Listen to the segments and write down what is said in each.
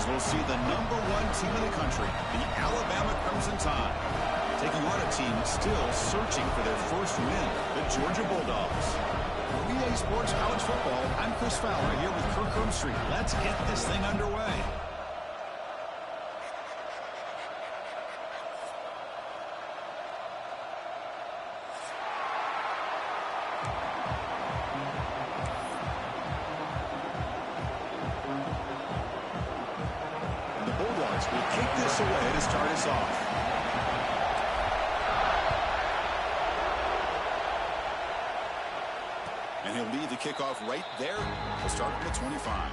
as we'll see the #1 team in the country, the Alabama Crimson Tide, taking on a team still searching for their first win, the Georgia Bulldogs. For EA Sports College Football, I'm Chris Fowler here with Kirk Herbstreit. Let's get this thing underway. And the Bulldogs will kick this away to start us off. And he'll lead the kickoff right there. He'll start from the 25.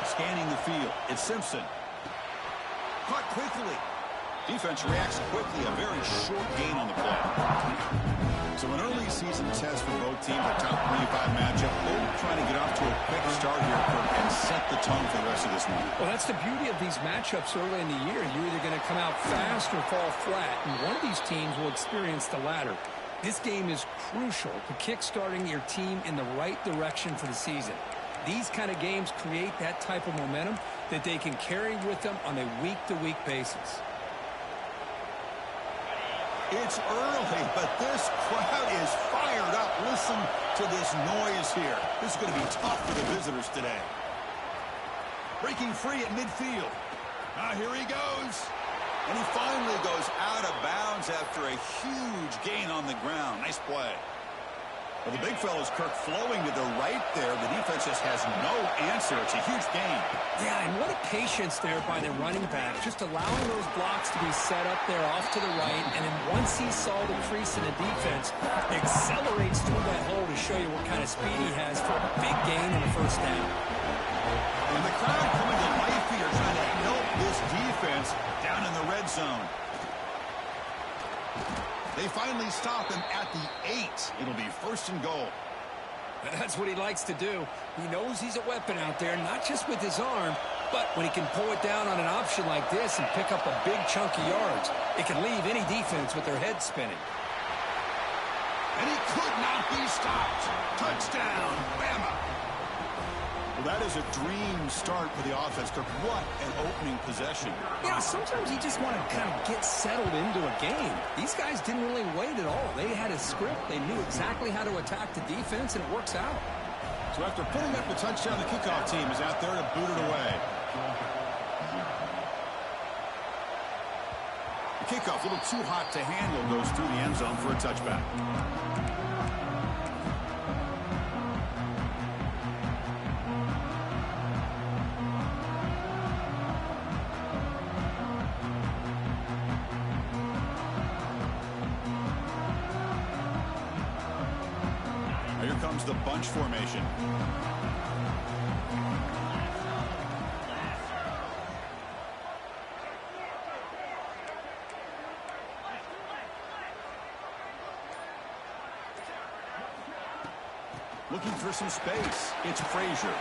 Scanning the field, it's Simpson. Caught quickly. Defense reacts quickly. A very short gain on the play. So an early season test for both teams, a top 25 matchup. Both trying to get off to a quick start here, Kirk, and set the tone for the rest of this one. Well, that's the beauty of these matchups early in the year. You're either going to come out fast or fall flat, and one of these teams will experience the latter. This game is crucial to kick-starting your team in the right direction for the season. These kind of games create that type of momentum that they can carry with them on a week-to-week basis. It's early, but this crowd is fired up. Listen to this noise here. This is going to be tough for the visitors today. Breaking free at midfield. Here he goes. And he finally goes out of bounds after a huge gain on the ground. Nice play. Well, the big fella's Kirk flowing to the right there. The defense just has no answer. It's a huge gain. Yeah, and what a patience there by the running back. Just allowing those blocks to be set up there off to the right. And then once he saw the crease in the defense, accelerates through that hole to show you what kind of speed he has for a big gain in the first down. And the crowd coming to life here trying to help this defense down in the red zone. They finally stop him at the 8. It'll be 1st and goal. That's what he likes to do. He knows he's a weapon out there, not just with his arm, but when he can pull it down on an option like this and pick up a big chunk of yards, it can leave any defense with their head spinning. And he could not be stopped. Touchdown, Bama. Well, that is a dream start for the offense, Kirk. What an opening possession. Yeah, sometimes you just want to kind of get settled into a game. These guys didn't really wait at all. They had a script. They knew exactly how to attack the defense, and it works out. So after putting up the touchdown, the kickoff team is out there to boot it away. The kickoff, a little too hot to handle, goes through the end zone for a touchback. Here comes the bunch formation. Looking for some space. It's Frazier.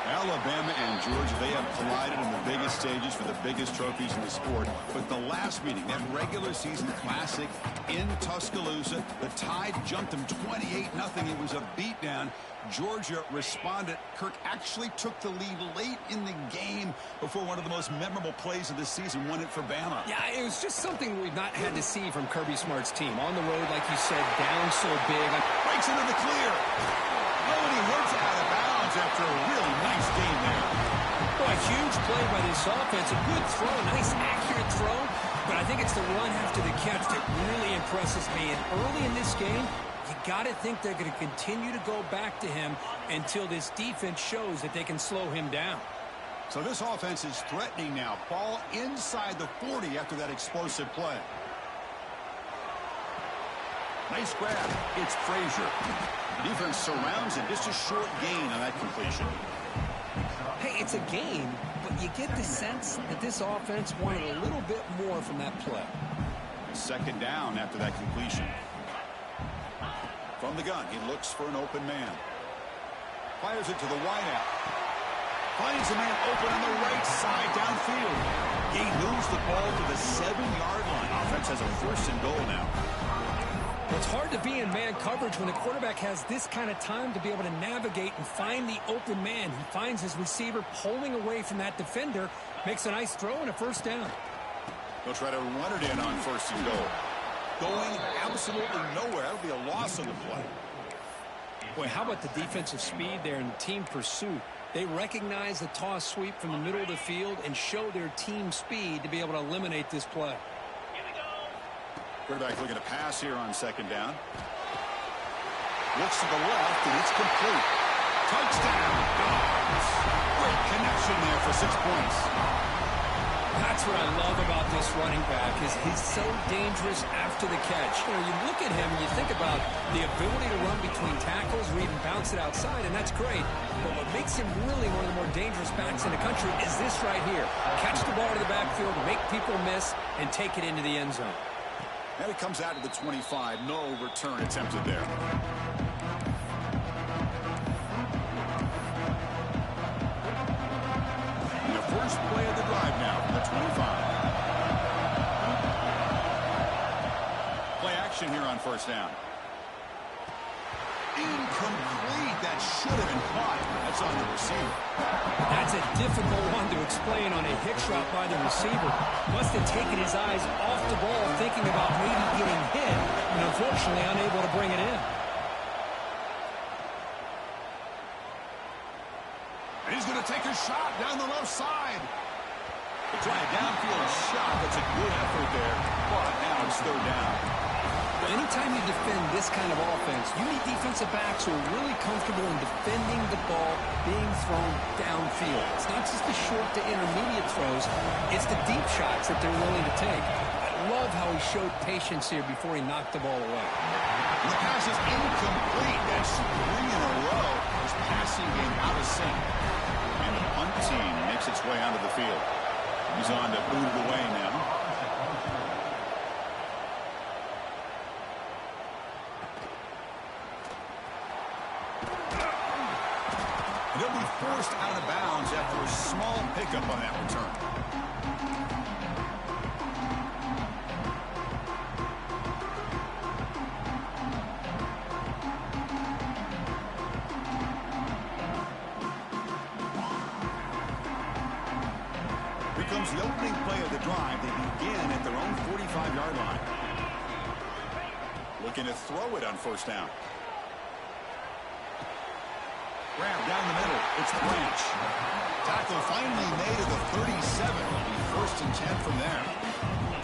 Alabama and Georgia, they have collided in the biggest stages for the biggest trophies in the sport. But the last meeting, that regular season classic in Tuscaloosa, the Tide jumped them 28-0. It was a beatdown. Georgia responded. Kirk actually took the lead late in the game before one of the most memorable plays of the season won it for Bama. Yeah, it was just something we've not had to see from Kirby Smart's team. On the road, like you said, down so big. Breaks into the clear. Oh, and he hits out of bounds after a really nice game there. Well, a huge play by this offense. A good throw, nice accurate throw. But I think it's the run after the catch that really impresses me. And early in this game, you got to think they're going to continue to go back to him until this defense shows that they can slow him down. So this offense is threatening now. Ball inside the 40 after that explosive play. Nice grab. It's Frazier. The defense surrounds him. Just a short gain on that completion. Hey, it's a game, but you get the sense that this offense wanted a little bit more from that play. 2nd down after that completion. From the gun, he looks for an open man. Fires it to the wideout. Finds a man open on the right side downfield. He moves the ball to the 7-yard line. Offense has a 1st and goal now. Well, it's hard to be in man coverage when the quarterback has this kind of time to be able to navigate and find the open man. He finds his receiver pulling away from that defender, makes a nice throw and a 1st down. They'll try to run it in on 1st and goal. Going absolutely nowhere. That'll be a loss on the play. Boy, how about the defensive speed there and the team pursuit? They recognize the toss sweep from the middle of the field and show their team speed to be able to eliminate this play. Quarterback looking to pass here on 2nd down. Looks to the left, and it's complete. Touchdown, Dogs. Great connection there for 6 points. That's what I love about this running back is he's so dangerous after the catch. You know, you look at him and you think about the ability to run between tackles or even bounce it outside, and that's great. But what makes him really one of the more dangerous backs in the country is this right here. Catch the ball to the backfield, make people miss, and take it into the end zone. And it comes out to the 25. No return attempted there. And the first play of the drive now from the 25. Play action here on 1st down. Incomplete. That should have been caught. That's on the receiver. That's a difficult one to explain on a hitch route by the receiver. Must have taken his eyes off the ball thinking about maybe getting hit, and unfortunately unable to bring it in. And he's going to take a shot down the left side. They try a downfield shot. That's a good effort there. But now it's 3rd down. Well, anytime you defend this kind of offense, you need defensive backs who are really comfortable in defending the ball being thrown downfield. It's not just the short to intermediate throws, it's the deep shots that they're willing to take. I love how he showed patience here before he knocked the ball away. The pass is incomplete. That's 3 in a row. His passing game out of sync. And the punt team makes its way onto the field. He's on to boot it away now. He'll be forced out of bounds after a small pickup on that return. Here comes the opening play of the drive. They begin at their own 45-yard line. Looking to throw it on 1st down. Grab down the middle. It's Branch. Tackle finally made at the 37. It'll be 1st and 10 from there.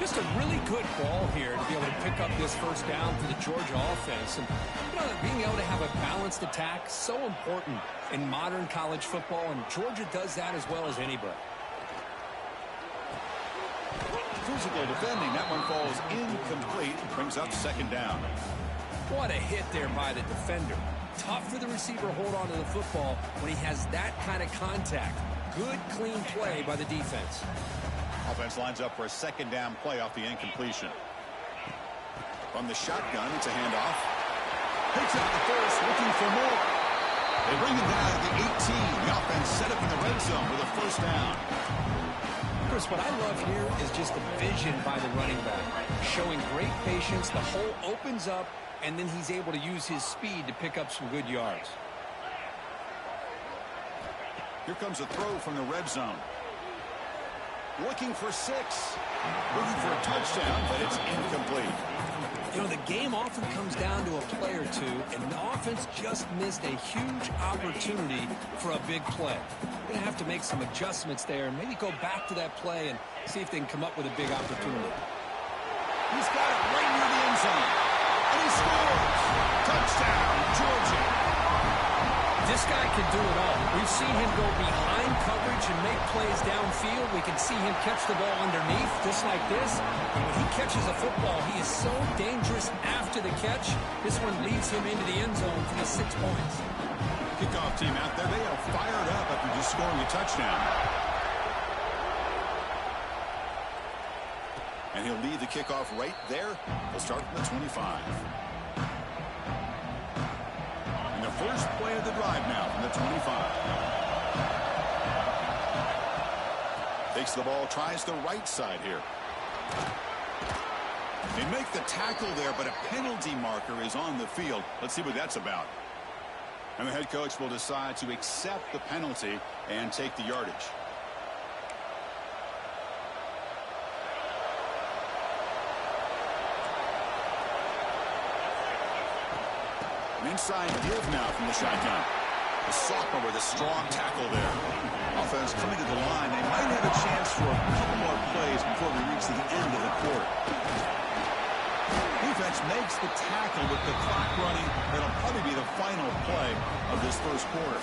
Just a really good ball here to be able to pick up this 1st down for the Georgia offense. And you know, being able to have a balanced attack, so important in modern college football, and Georgia does that as well as anybody. Physical defending. That one falls incomplete. Brings up 2nd down. What a hit there by the defender. Tough for the receiver to hold on to the football when he has that kind of contact. Good, clean play by the defense. Offense lines up for a 2nd down play off the incompletion. From the shotgun, it's a handoff. Picks up the first, looking for more. They bring him down at the 18. The offense set up in the red zone with a 1st down. Chris, what I love here is just the vision by the running back. Showing great patience, the hole opens up, and then he's able to use his speed to pick up some good yards. Here comes a throw from the red zone. Looking for 6. Looking for a touchdown, but it's incomplete. You know, the game often comes down to a play or two, and the offense just missed a huge opportunity for a big play. They're going to have to make some adjustments there and maybe go back to that play and see if they can come up with a big opportunity. He's got it right near the end zone. And he scores! Touchdown, Georgia! This guy can do it all. We've seen him go behind coverage and make plays downfield. We can see him catch the ball underneath, just like this. And when he catches a football, he is so dangerous after the catch. This one leads him into the end zone for the 6 points. Kickoff team out there, they are fired up after just scoring a touchdown. And he'll lead the kickoff right there. They'll start from the 25. And the first play of the drive now from the 25. Takes the ball, tries the right side here. They make the tackle there, but a penalty marker is on the field. Let's see what that's about. And the head coach will decide to accept the penalty and take the yardage. An inside give now from the shotgun. The sophomore with a strong tackle there. Offense coming to the line. They might have a chance for a couple more plays before we reach the end of the quarter. Defense makes the tackle with the clock running. That'll probably be the final play of this first quarter.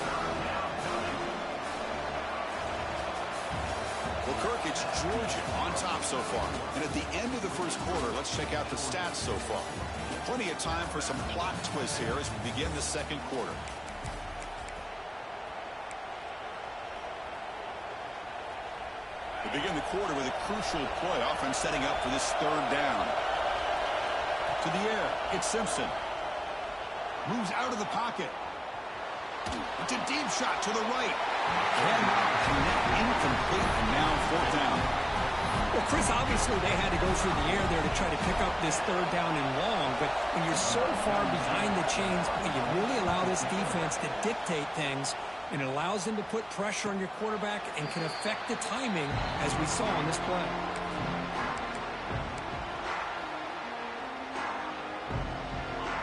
Well, Kirk, it's Georgia on top so far. And at the end of the first quarter, let's check out the stats so far. Plenty of time for some plot twists here as we begin the second quarter. We begin the quarter with a crucial play. Offense setting up for this third down. To the air, it's Simpson. Moves out of the pocket. It's a deep shot to the right. Cannot connect, incomplete, and now fourth down. Well, Chris, obviously they had to go through the air there to try to pick up this third down and long, but when you're so far behind the chains, you really allow this defense to dictate things, and it allows them to put pressure on your quarterback and can affect the timing, as we saw on this play.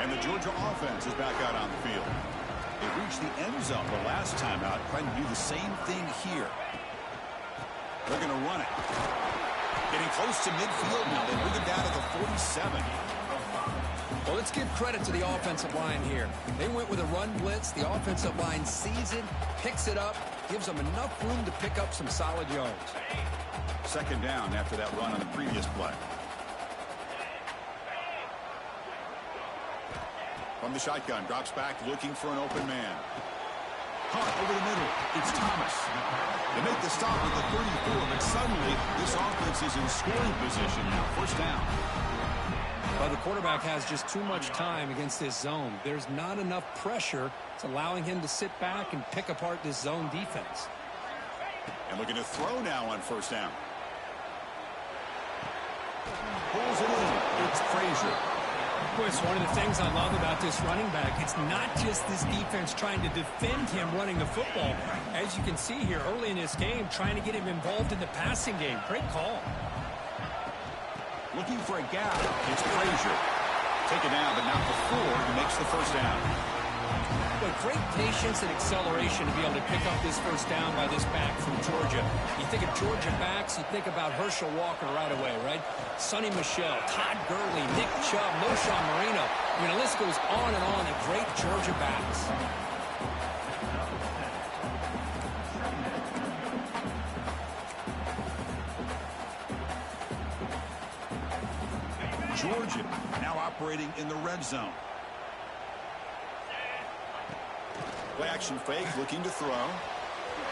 And the Georgia offense is back out on the field. They reached the end zone the last time out, trying to do the same thing here. They're going to run it. Getting close to midfield now. They bring it down to the 47. Well, let's give credit to the offensive line here. They went with a run blitz. The offensive line sees it, picks it up, gives them enough room to pick up some solid yards. Second down after that run on the previous play. From the shotgun, drops back, looking for an open man. Caught over the middle. It's Thomas. They make the stop at the 34, but suddenly this offense is in scoring position now. First down. Well, the quarterback has just too much time against this zone. There's not enough pressure. It's allowing him to sit back and pick apart this zone defense. And looking to throw now on first down. Pulls it in. It's Frazier. Boy, it's one of the things I love about this running back. It's not just this defense trying to defend him running the football. As you can see here early in this game, trying to get him involved in the passing game. Great call. Looking for a gap. It's Frazier. Take it down, but not before he makes the first down. But great patience and acceleration to be able to pick up this first down by this back from Georgia. You think of Georgia backs, you think about Herschel Walker right away, right? Sonny Michel, Todd Gurley, Nick Chubb, Moshawn Marino. I mean, the list goes on and on of great Georgia backs. Georgia now operating in the red zone. Play action fake, looking to throw.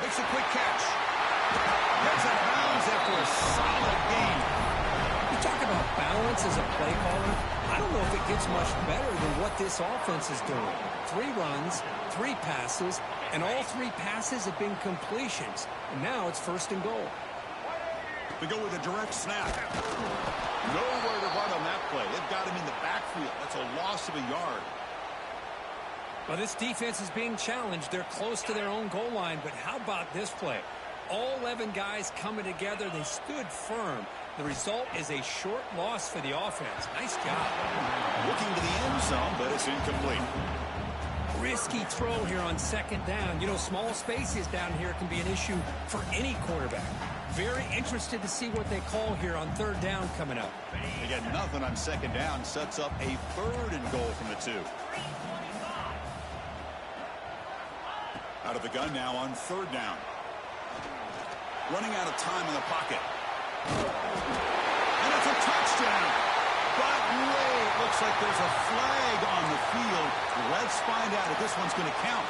Makes a quick catch. Gets out of bounds after a solid game. You talk about balance as a play caller. I don't know if it gets much better than what this offense is doing. 3 runs, 3 passes, and all 3 passes have been completions. And now it's first and goal. We go with a direct snap. Nowhere to run on that play. They've got him in the backfield. That's a loss of a yard. Well, this defense is being challenged. They're close to their own goal line, but how about this play? All 11 guys coming together. They stood firm. The result is a short loss for the offense. Nice job. Looking to the end zone, but it's incomplete. Risky throw here on second down. You know, small spaces down here can be an issue for any quarterback. Very interested to see what they call here on third down coming up. They get nothing on second down. Sets up a third and goal from the 2. Out of the gun now on third down. Running out of time in the pocket. And it's a touchdown. But wait, looks like there's a flag on the field. Let's find out if this one's going to count.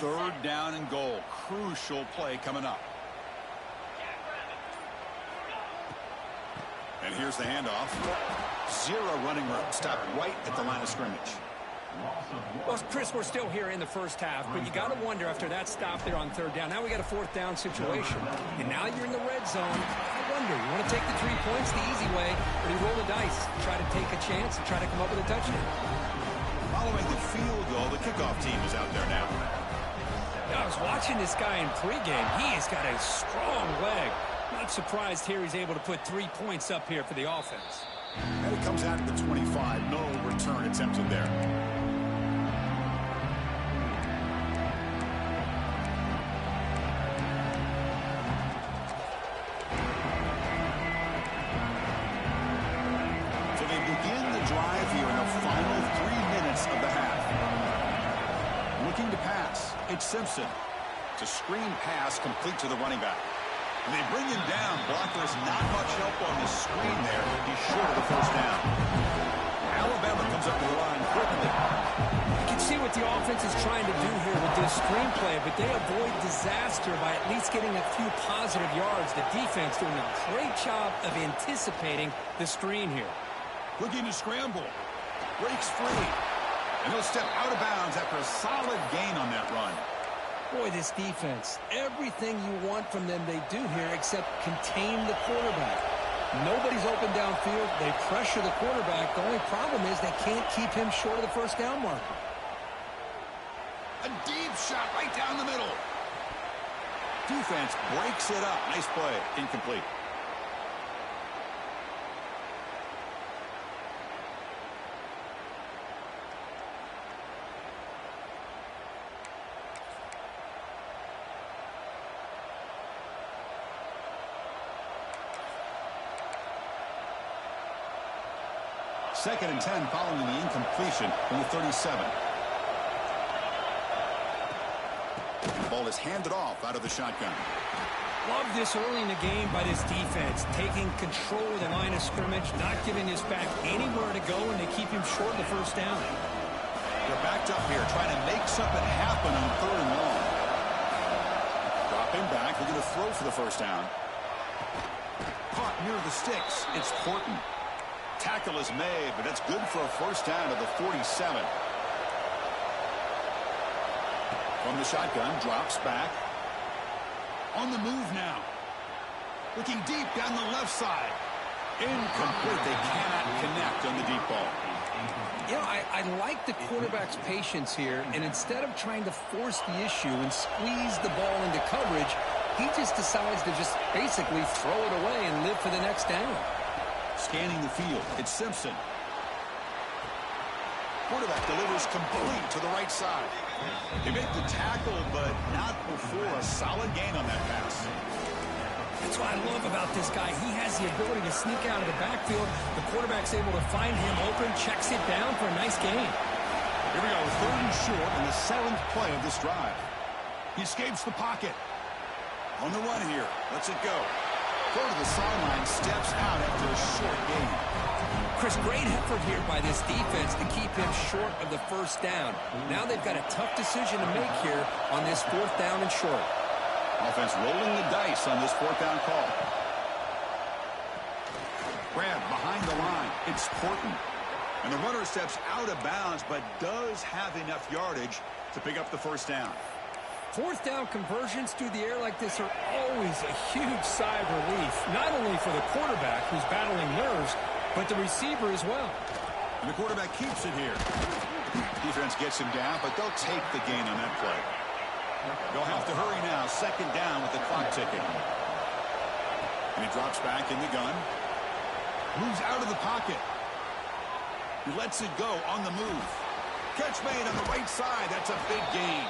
Third down and goal. Crucial play coming up. And here's the handoff. Zero running room. Stop right at the line of scrimmage. Well, Chris, we're still here in the first half, but you got to wonder after that stop there on third down. Now we got a fourth down situation, and now you're in the red zone. I wonder, you want to take the 3 points the easy way, or do you roll the dice, try to take a chance, and try to come up with a touchdown? Following the field goal, the kickoff team is out there now. I was watching this guy in pregame. He has got a strong leg. Not surprised here he's able to put 3 points up here for the offense. And it comes out at the 25. No return attempted there. Drive here in the final 3 minutes of the half. Looking to pass. It's Simpson. It's a screen pass complete to the running back. And they bring him down. Blocker has not much help on the screen there. He's short of the first down. Alabama comes up to the line quickly. You can see what the offense is trying to do here with this screenplay, but they avoid disaster by at least getting a few positive yards. The defense doing a great job of anticipating the screen here. Looking to scramble. Breaks free. And he'll step out of bounds after a solid gain on that run. Boy, this defense, everything you want from them they do here except contain the quarterback. Nobody's open downfield. They pressure the quarterback. The only problem is they can't keep him short of the first down marker. A deep shot right down the middle. Defense breaks it up. Nice play. Incomplete. Second and 10 following the incompletion from the 37. The ball is handed off out of the shotgun. Love this early in the game by this defense, taking control of the line of scrimmage, not giving this back anywhere to go, and they keep him short of the first down. They're backed up here, trying to make something happen on third and long. Drop him back. They're going to throw for the first down. Caught near the sticks. It's Horton. Tackle is made, but that's good for a first down to the 47. From the shotgun, drops back. On the move now. Looking deep down the left side. Incomplete. They cannot connect on the deep ball. You know, I like the quarterback's patience here, and instead of trying to force the issue and squeeze the ball into coverage, he just decides to just basically throw it away and live for the next down. Scanning the field, it's Simpson. Quarterback delivers complete to the right side. They make the tackle, but not before a solid gain on that pass. That's what I love about this guy. He has the ability to sneak out of the backfield. The quarterback's able to find him open, checks it down for a nice gain. Here we go, third and short in the 7th play of this drive. He escapes the pocket. On the run here, lets it go. Go to the sideline, steps out after a short gain. Chris, great effort here by this defense to keep him short of the first down. Now they've got a tough decision to make here on this fourth down and short. Offense rolling the dice on this fourth down call. Grab behind the line. It's Horton. And the runner steps out of bounds, but does have enough yardage to pick up the first down. Fourth down conversions through the air like this are always a huge sigh of relief, not only for the quarterback who's battling nerves, but the receiver as well. And the quarterback keeps it here. Defense gets him down, but they'll take the gain on that play. They'll have to hurry now. Second down with the clock ticking. And he drops back in the gun. Moves out of the pocket. He lets it go on the move. Catch made on the right side. That's a big gain.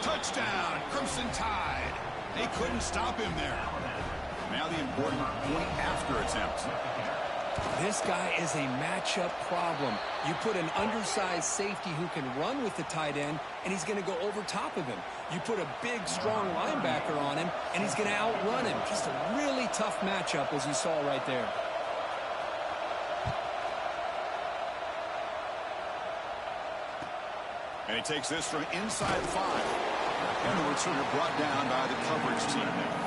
Touchdown, Crimson Tide. They couldn't stop him there. Now the important point after attempt. This guy is a matchup problem. You put an undersized safety who can run with the tight end, and he's going to go over top of him. You put a big, strong linebacker on him, and he's going to outrun him. Just a really tough matchup, as you saw right there. And he takes this from inside 5. And the returner brought down by the coverage team there.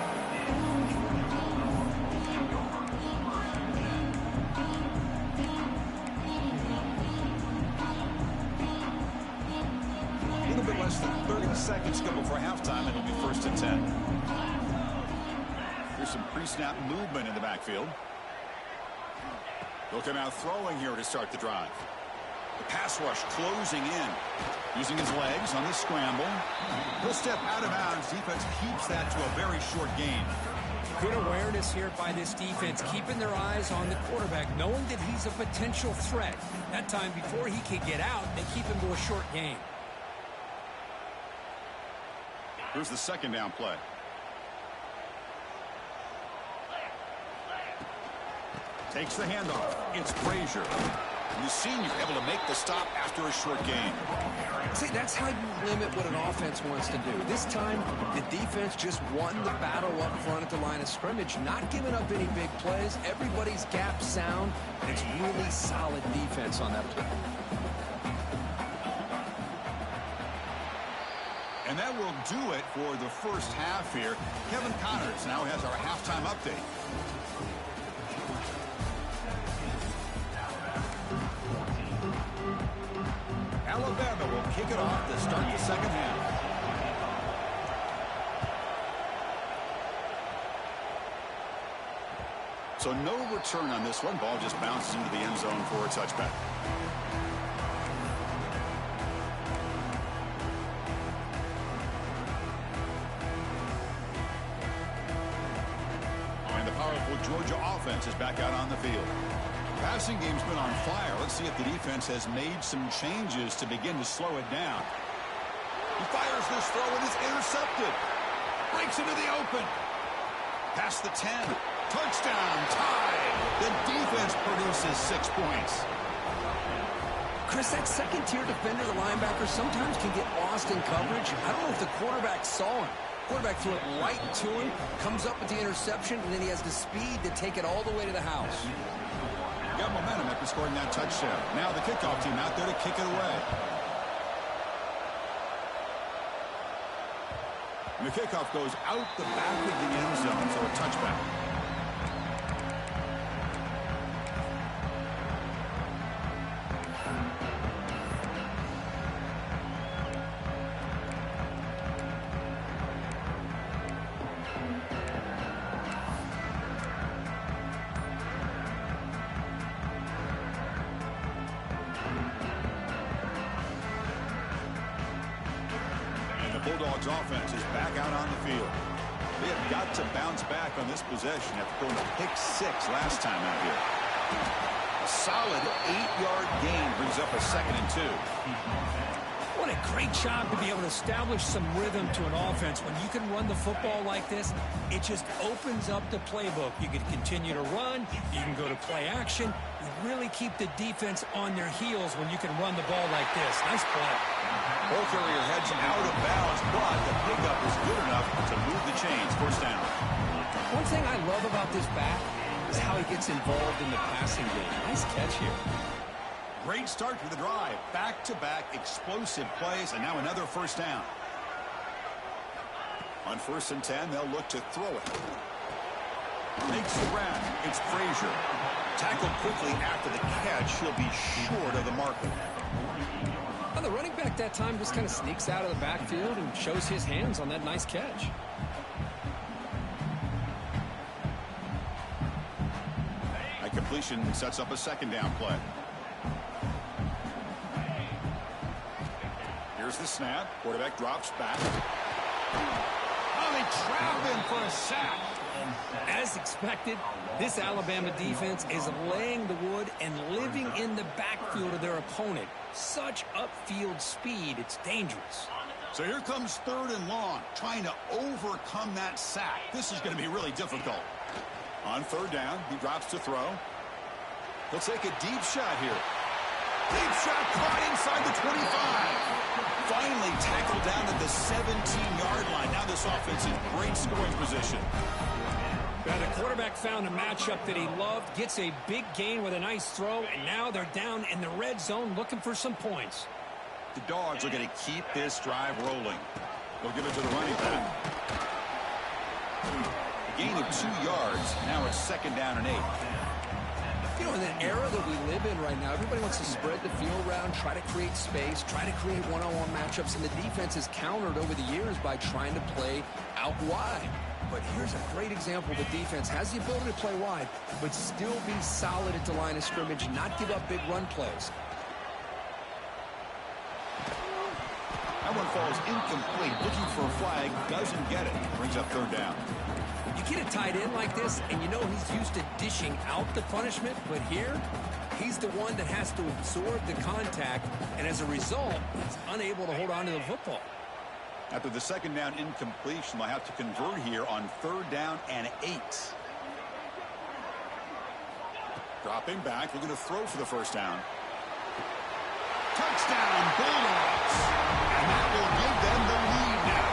less than 30 seconds to go before halftime. It'll be 1st and 10. Here's some pre-snap movement in the backfield. They'll come out throwing here to start the drive. The pass rush closing in. Using his legs on the scramble. He'll step out of bounds. Defense keeps that to a very short gain. Good awareness here by this defense, keeping their eyes on the quarterback, knowing that he's a potential threat. That time before he can get out, they keep him to a short gain. Here's the 2nd down play. Takes the handoff. It's Frazier. The senior able to make the stop after a short gain. See, that's how you limit what an offense wants to do. This time, the defense just won the battle up front at the line of scrimmage, not giving up any big plays. Everybody's gap sound, and it's really solid defense on that play. And that will do it for the first half here. Kevin Connors now has our halftime update. Alabama will kick it off to start the second half. So no return on this one. Ball just bounces into the end zone for a touchback. And the powerful Georgia offense is back out on the field. Passing game's been on fire. Let's see if the defense has made some changes to begin to slow it down. He fires this throw and it's intercepted. Breaks into the open. Past the 10. Touchdown. Tie. The defense produces 6 points. Chris, that second-tier defender, the linebacker, sometimes can get lost in coverage. I don't know if the quarterback saw him. Quarterback threw it right to him, comes up with the interception, and then he has the speed to take it all the way to the house. Got momentum after scoring that touchdown. Now the kickoff team out there to kick it away. And the kickoff goes out the back of the end zone, so a touchback. Bulldogs offense is back out on the field. They have got to bounce back on this possession after going to pick 6 last time out here. A solid 8-yard gain brings up a 2nd and 2. What a great job to be able to establish some rhythm to an offense. When you can run the football like this, it just opens up the playbook. You can continue to run. You can go to play action. You really keep the defense on their heels when you can run the ball like this. Nice play. Ball carrier heads out of bounds, but the pickup is good enough to move the chains. 1st down. One thing I love about this back is how he gets involved in the passing game. Nice catch here. Great start to the drive. Back-to-back explosive plays, and now another 1st down. On 1st and 10, they'll look to throw it. Makes the grab. It's Frazier. Tackled quickly after the catch. He'll be short of the marker. Well, the running back that time just kind of sneaks out of the backfield and shows his hands on that nice catch. A completion sets up a 2nd down play. Here's the snap. Quarterback drops back. Oh, they trap him for a sack. As expected, this Alabama defense is laying the wood and living in the backfield of their opponent. Such upfield speed, it's dangerous. So here comes 3rd and long, trying to overcome that sack. This is going to be really difficult. On 3rd down, he drops to throw. He'll take a deep shot here. Deep shot caught inside the 25. Finally tackled down at the 17-yard line. Now this offense in great scoring position. Now the quarterback found a matchup that he loved, gets a big gain with a nice throw, and now they're down in the red zone looking for some points. The Dogs are going to keep this drive rolling. They'll give it to the running back. A gain of 2 yards. Now it's 2nd down and 8. You know, in the era that we live in right now, everybody wants to spread the field around, try to create space, try to create one-on-one matchups, and the defense is countered over the years by trying to play out wide. But here's a great example. The defense has the ability to play wide, but still be solid at the line of scrimmage, not give up big run plays. That one falls incomplete. Looking for a flag, doesn't get it. Brings up third down. You get a tight end like this, and you know he's used to dishing out the punishment, but here, he's the one that has to absorb the contact, and as a result, he's unable to hold on to the football. After the second down incompletion, they'll have to convert here on third down and 8. Dropping back, looking to throw for the first down. Touchdown, Bulldogs! And that will give them the lead now.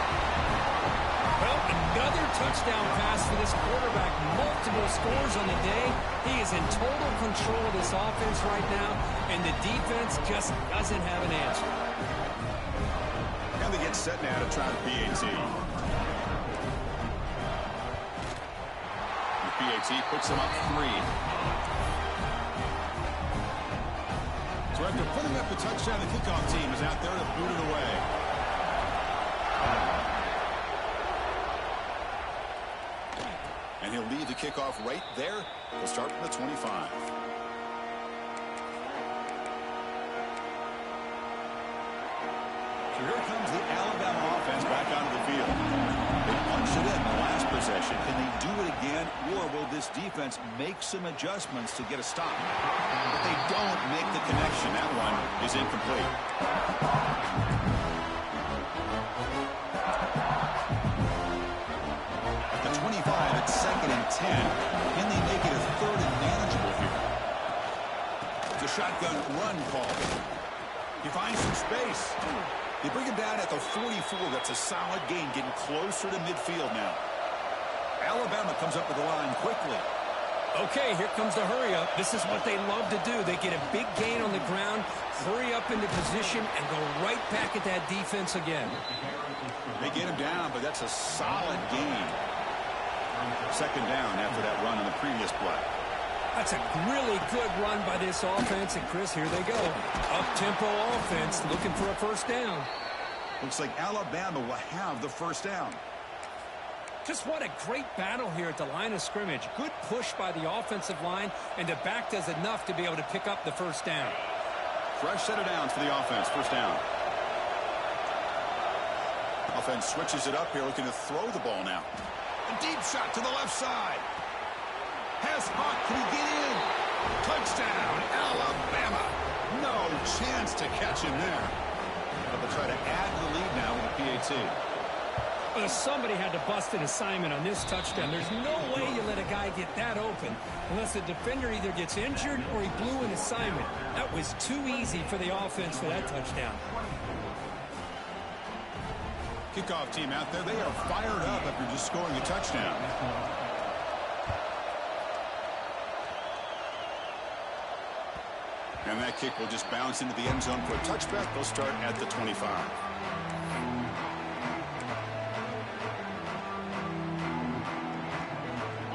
Well, another touchdown pass for this quarterback. Multiple scores on the day. He is in total control of this offense right now, and the defense just doesn't have an answer. Now they get set now to try the PAT. The PAT puts them up 3. So after putting up the touchdown, the kickoff team is out there to boot it away. And he'll leave the kickoff right there. He'll start from the 25. So here comes the Alabama offense back onto the field. They punched it in the last possession. Can they do it again, or will this defense make some adjustments to get a stop? But they don't make the connection. That one is incomplete. At the 25, it's 2nd and 10. Can they make it a 3rd and manageable here? It's a shotgun run call. He finds some space. They bring him down at the 44. That's a solid gain, getting closer to midfield now. Alabama comes up with the line quickly. Okay, here comes the hurry up. This is what they love to do. They get a big gain on the ground, hurry up into position, and go right back at that defense again. They get him down, but that's a solid gain. 2nd down after that run on the previous play. That's a really good run by this offense, and Chris, here they go. Up-tempo offense, looking for a first down. Looks like Alabama will have the first down. Just what a great battle here at the line of scrimmage. Good push by the offensive line, and the back does enough to be able to pick up the first down. Fresh set of downs for the offense. First down. Offense switches it up here, looking to throw the ball now. A deep shot to the left side. Has Huck, can he get in? Touchdown, Alabama. No chance to catch him there. But they'll try to add to the lead now with the PAT. Well, somebody had to bust an assignment on this touchdown. There's no way you let a guy get that open unless the defender either gets injured or he blew an assignment. That was too easy for the offense for that touchdown. Kickoff team out there, they are fired up after just scoring a touchdown. And that kick will just bounce into the end zone for a touchback. They'll start at the 25.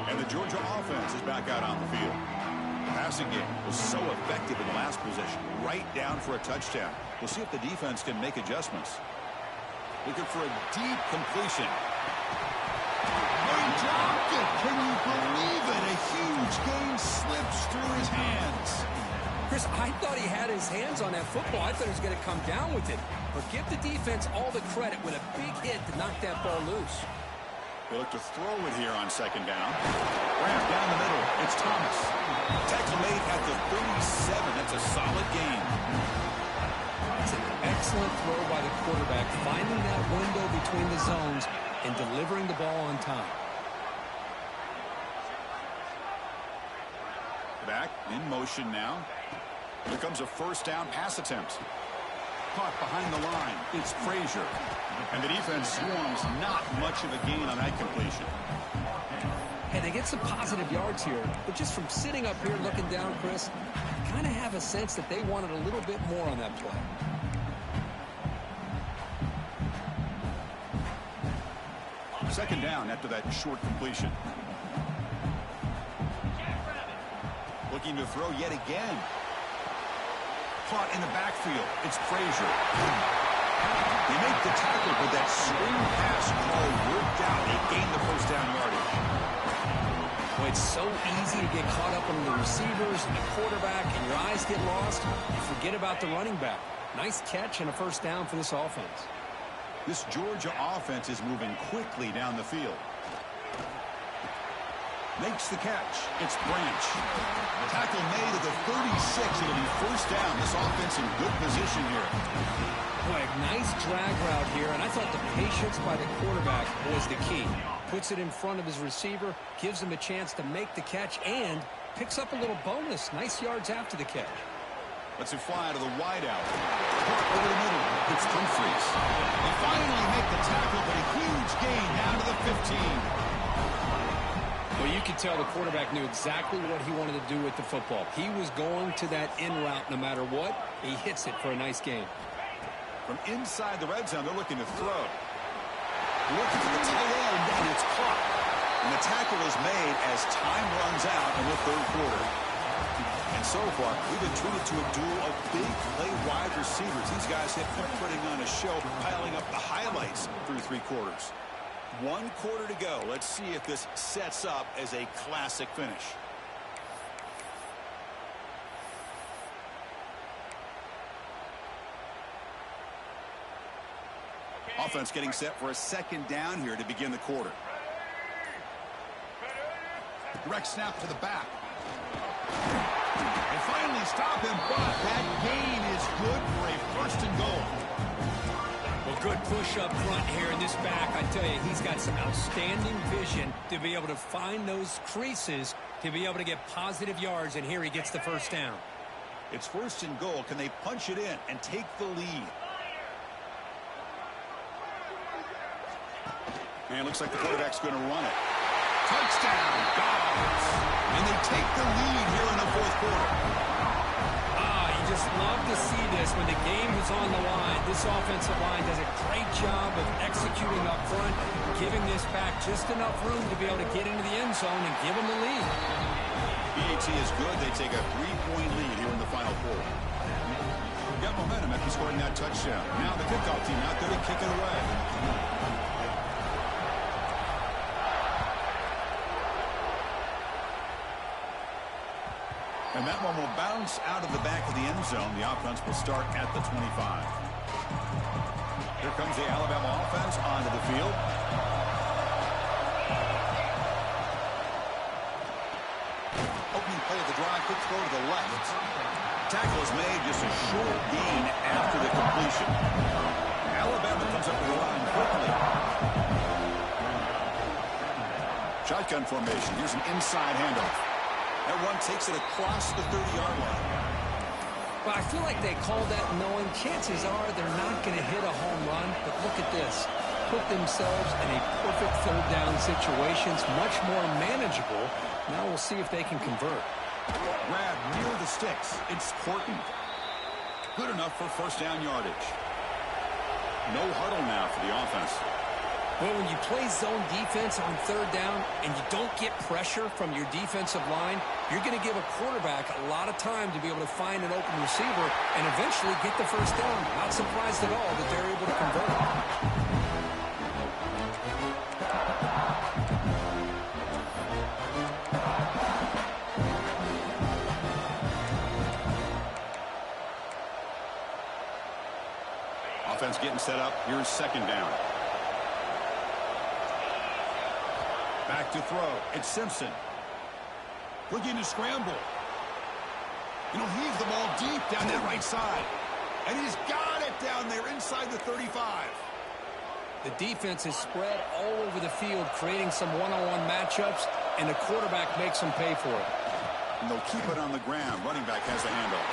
And the Georgia offense is back out on the field. The passing game was so effective in the last possession. Right down for a touchdown. We'll see if the defense can make adjustments. Looking for a deep completion. They dropped it. Can you believe it? A huge gain slips through his hands. Chris, I thought he had his hands on that football. I thought he was going to come down with it. But give the defense all the credit with a big hit to knock that ball loose. They look to throw it here on 2nd down. Ramp down the middle. It's Thomas. Tackle made at the 37. That's a solid gain. It's an excellent throw by the quarterback, finding that window between the zones and delivering the ball on time. Back in motion now. Here comes a first down pass attempt. Caught behind the line. It's Frazier. And the defense swarms not much of a gain on that completion. Hey, they get some positive yards here, but just from sitting up here looking down, Chris, I kind of have a sense that they wanted a little bit more on that play. Second down after that short completion. Looking to throw yet again. Caught in the backfield. It's Frazier. They make the tackle, but that swing pass call worked out. They gain the first down yardage. Well, it's so easy to get caught up on the receivers and the quarterback, and your eyes get lost. You forget about the running back. Nice catch and a first down for this offense. This Georgia offense is moving quickly down the field. Makes the catch. It's Branch. Tackle made at the 36. It'll be first down. This offense in good position here. Boy, nice drag route here, and I thought the patience by the quarterback was the key. Puts it in front of his receiver, gives him a chance to make the catch, and picks up a little bonus. Nice yards after the catch. Lets it fly to the wideout. Over the middle. It's Humphries. They finally make the tackle, but a huge gain down to the 15. Well, you could tell the quarterback knew exactly what he wanted to do with the football. He was going to that in route no matter what. He hits it for a nice gain. From inside the red zone, they're looking to throw. Looking to the tight end, and it's caught. And the tackle is made as time runs out in the third quarter. And so far, we've been treated to a duel of big play wide receivers. These guys have been putting on a show, piling up the highlights through three quarters. 1 quarter to go. Let's see if this sets up as a classic finish. Offense getting set for a second down here to begin the quarter. Direct snap to the back. They finally stop him, but that gain is good for a first and goal. Well, good push up front here in this back. I tell you, he's got some outstanding vision to be able to find those creases, to be able to get positive yards, and here he gets the first down. It's first and goal. Can they punch it in and take the lead? And it looks like the quarterback's going to run it. Touchdown, Dogs. And they take the lead here in the fourth quarter. You just love to see this when the game is on the line. This offensive line does a great job of executing up front, giving this back just enough room to be able to get into the end zone and give them the lead. BAT is good. They take a 3-point lead here in the final quarter. Got momentum after scoring that touchdown. Now the kickoff team out there to kick it away. And that one will bounce out of the back of the end zone. The offense will start at the 25. Here comes the Alabama offense onto the field. Opening play of the drive, quick throw to the left. Tackle is made, just a short gain after the completion. Alabama comes up with the line quickly. Shotgun formation. Here's an inside handoff. That one takes it across the 30-yard line. Well, I feel like they called that knowing chances are they're not going to hit a home run. But look at this. Put themselves in a perfect third down situation. It's much more manageable. Now we'll see if they can convert. Grab near the sticks. It's Horton. Good enough for first down yardage. No huddle now for the offense. Well, when you play zone defense on third down and you don't get pressure from your defensive line, you're going to give a quarterback a lot of time to be able to find an open receiver and eventually get the first down. Not surprised at all that they're able to convert. Offense getting set up. Here's second down. Back to throw. It's Simpson. Looking to scramble. Heave the ball deep down that right side. And he's got it down there inside the 35. The defense is spread all over the field, creating some one-on-one matchups, and the quarterback makes them pay for it. And they'll keep it on the ground. Running back has the handoff.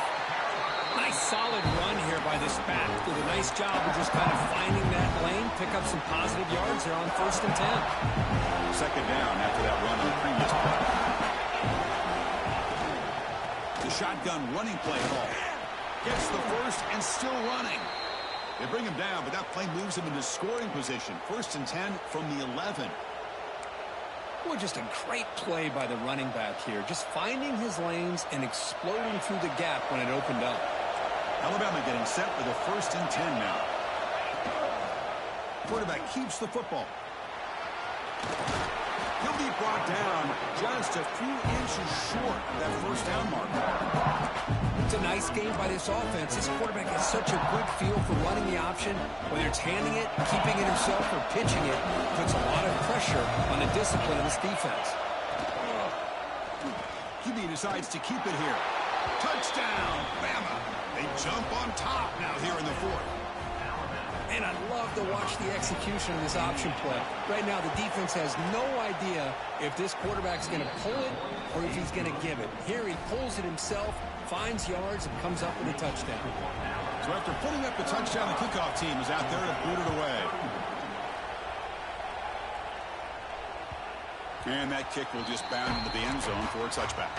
Nice solid run here by this back. Did a nice job of just kind of finding that lane, pick up some positive yards there on first and 10. Second down after that run on the previous play. The shotgun running play call. Gets the first and still running. They bring him down, but that play moves him into scoring position. First and 10 from the 11. Well, just a great play by the running back here. Just finding his lanes and exploding through the gap when it opened up. Alabama getting set for the 1st and 10 now. Quarterback keeps the football. He'll be brought down just a few inches short of that 1st down mark. It's a nice game by this offense. This quarterback has such a good feel for running the option. Whether it's handing it, keeping it himself, or pitching it, puts a lot of pressure on the discipline of this defense. QB decides to keep it here. Touchdown, Bama. They jump on top now here in the 4th. And I love to watch the execution of this option play. Right now, the defense has no idea if this quarterback's going to pull it or if he's going to give it. Here he pulls it himself, finds yards, and comes up with a touchdown. So after putting up the touchdown, the kickoff team is out there to boot it away. And that kick will just bound into the end zone for a touchback.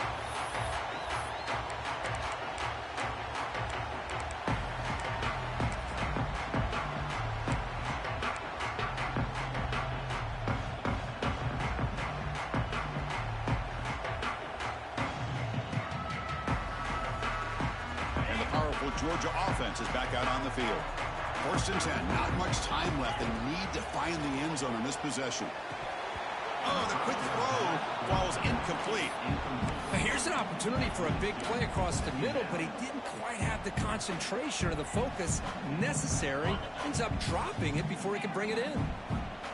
Georgia offense is back out on the field. 1st and 10. Not much time left. They need to find the end zone on this possession. Oh, the quick throw falls incomplete. Now here's an opportunity for a big play across the middle, but he didn't quite have the concentration or the focus necessary. Ends up dropping it before he can bring it in.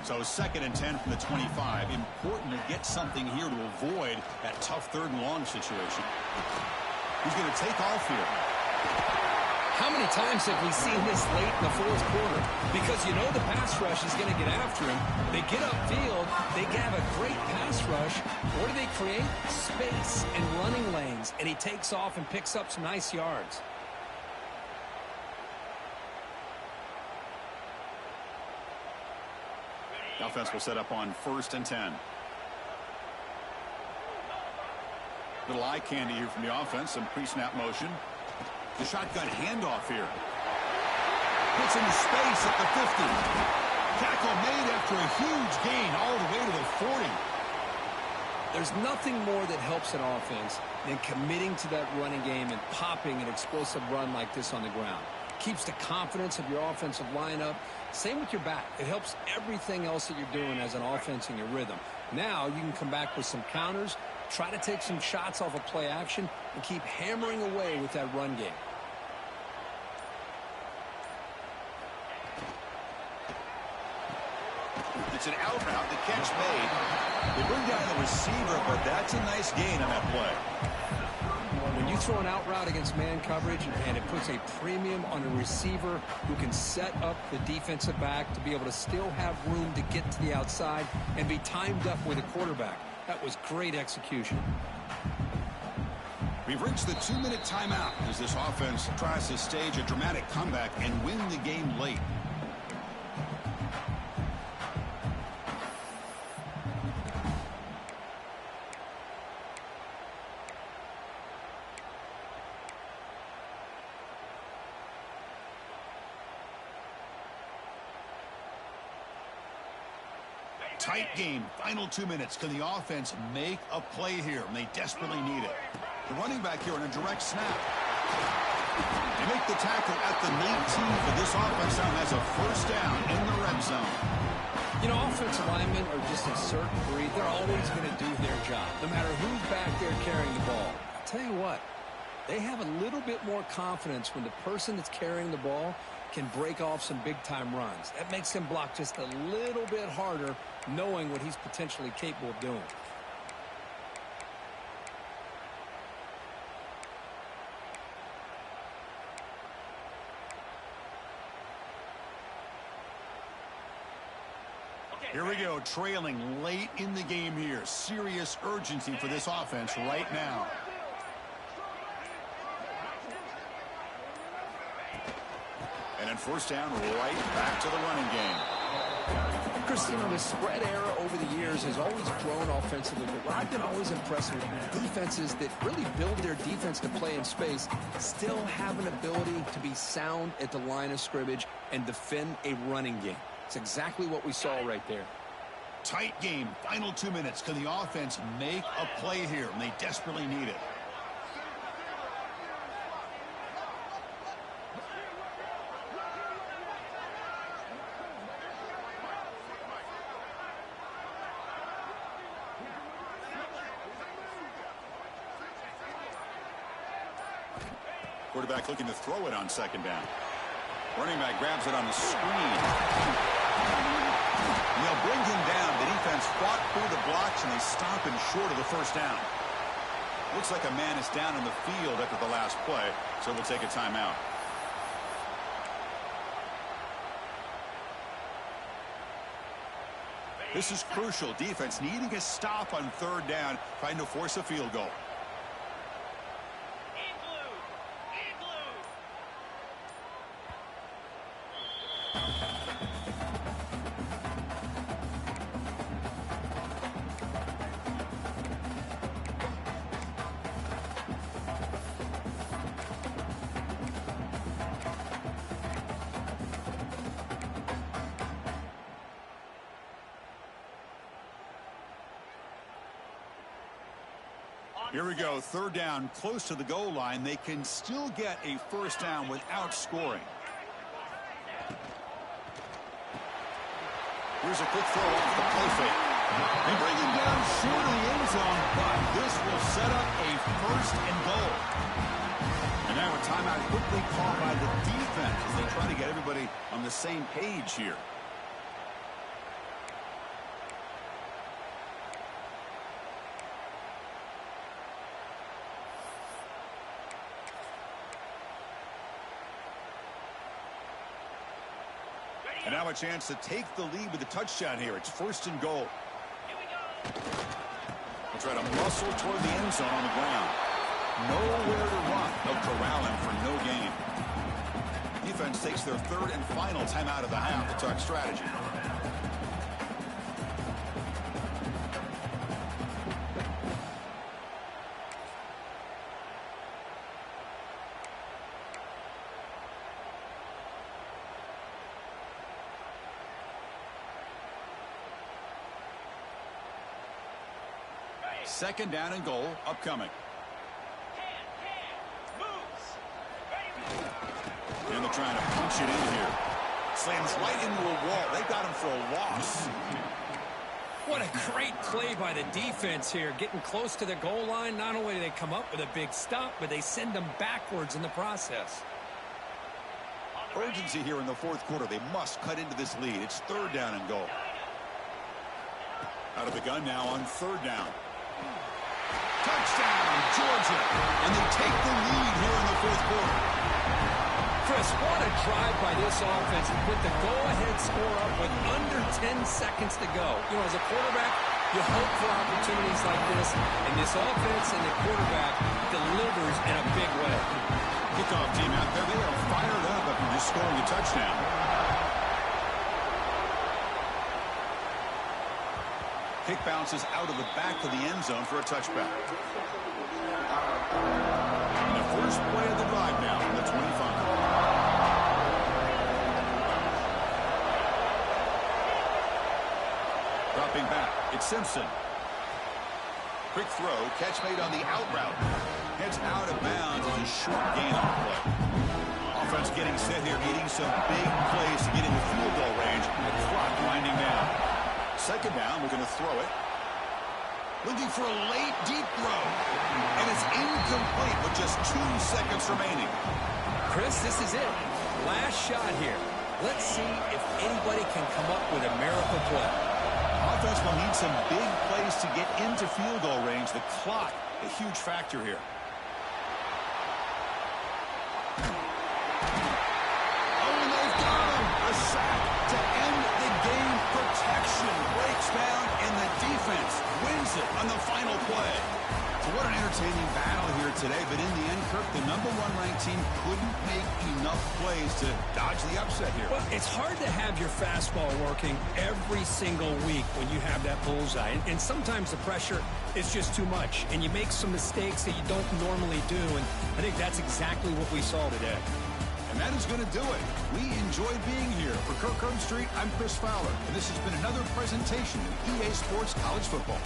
So 2nd and 10 from the 25. Important to get something here to avoid that tough 3rd and long situation. He's going to take off here. How many times have we seen this late in the 4th quarter? Because you know the pass rush is going to get after him. They get upfield. They have a great pass rush. What do they create? Space and running lanes. And he takes off and picks up some nice yards. The offense will set up on 1st and 10. Little eye candy here from the offense. Some pre-snap motion. The shotgun handoff here. Puts into space at the 50. Tackle made after a huge gain all the way to the 40. There's nothing more that helps an offense than committing to that running game and popping an explosive run like this on the ground. Keeps the confidence of your offensive lineup. Same with your back. It helps everything else that you're doing as an offense in your rhythm. Now you can come back with some counters, try to take some shots off of play action, and keep hammering away with that run game. It's an out route. The catch made. They bring down the receiver, but that's a nice gain on that play. When you throw an out route against man coverage, and it puts a premium on a receiver who can set up the defensive back to be able to still have room to get to the outside and be timed up with a quarterback. That was great execution. We've reached the 2-minute timeout as this offense tries to stage a dramatic comeback and win the game late. Tight game. Final 2 minutes. Can the offense make a play here? And they desperately need it. The running back here on a direct snap. They make the tackle at the 19, but this offense now has a 1st down in the red zone. You know, offensive linemen are just a certain breed. They're always going to do their job, no matter who's back there carrying the ball. I'll tell you what, they have a little bit more confidence when the person that's carrying the ball can break off some big-time runs. That makes him block just a little bit harder, knowing what he's potentially capable of doing. Here we go, trailing late in the game here. Serious urgency for this offense right now. And then 1st down, right back to the running game. Chris, you know, the spread era over the years has always grown offensively, but what I've been always impressed with defenses that really build their defense to play in space still have an ability to be sound at the line of scrimmage and defend a running game. It's exactly what we saw right there. Tight game. Final 2 minutes. Can the offense make a play here? And they desperately need it. Quarterback looking to throw it on second down. Running back grabs it on the screen. And they'll bring him down. The defense fought through the blocks, and they stop him short of the first down. Looks like a man is down in the field after the last play, so we'll take a timeout. This is crucial. Defense needing a stop on third down, trying to force a field goal. Here we go, third down, close to the goal line. They can still get a first down without scoring. Here's a quick throw off the play fake. They bring him down short of the end zone, but this will set up a first and goal. And now a timeout quickly called by the defense as they try to get everybody on the same page here. And now a chance to take the lead with a touchdown here. It's first and goal. They'll try to muscle toward the end zone on the ground. Nowhere to run. They'll corral him for no gain. Defense takes their third and final timeout of the half to talk strategy. Second down and goal upcoming. And they're trying to punch it in here. Slams right into a wall. They got him for a loss. What a great play by the defense here. Getting close to the goal line. Not only do they come up with a big stop, but they send them backwards in the process. Urgency here in the fourth quarter. They must cut into this lead. It's third down and goal. Out of the gun now on third down. Touchdown, Georgia. And they take the lead here in the fourth quarter. Chris, what a drive by this offense to put the go-ahead score up with under 10 seconds to go. You know, as a quarterback, you hope for opportunities like this, and this offense and the quarterback delivers in a big way. Kickoff team out there, they are fired up after just scoring a touchdown. Kick bounces out of the back of the end zone for a touchback. And the first play of the drive now from the 25. Dropping back, it's Simpson. Quick throw, catch made on the out route. Heads out of bounds as a short gain on the play. Offense getting set here, needing some big plays to get into field goal range. The clock winding down. Second down, we're going to throw it. Looking for a late, deep throw. And it's incomplete with just 2 seconds remaining. Chris, this is it. Last shot here. Let's see if anybody can come up with a miracle play. Offense will need some big plays to get into field goal range. The clock, a huge factor here. Oh, and they've got him. A sack to end the game. Protection breaks down, and the defense wins it on the final play. So what an entertaining battle here today, but in the end, Kirk, the #1 ranked team couldn't make enough plays to dodge the upset here. Well, it's hard to have your fastball working every single week when you have that bullseye, and sometimes the pressure is just too much, and you make some mistakes that you don't normally do, and I think that's exactly what we saw today. And that is going to do it. We enjoyed being here. For Kirk Herbstreit, I'm Chris Fowler, and this has been another presentation of EA Sports College Football.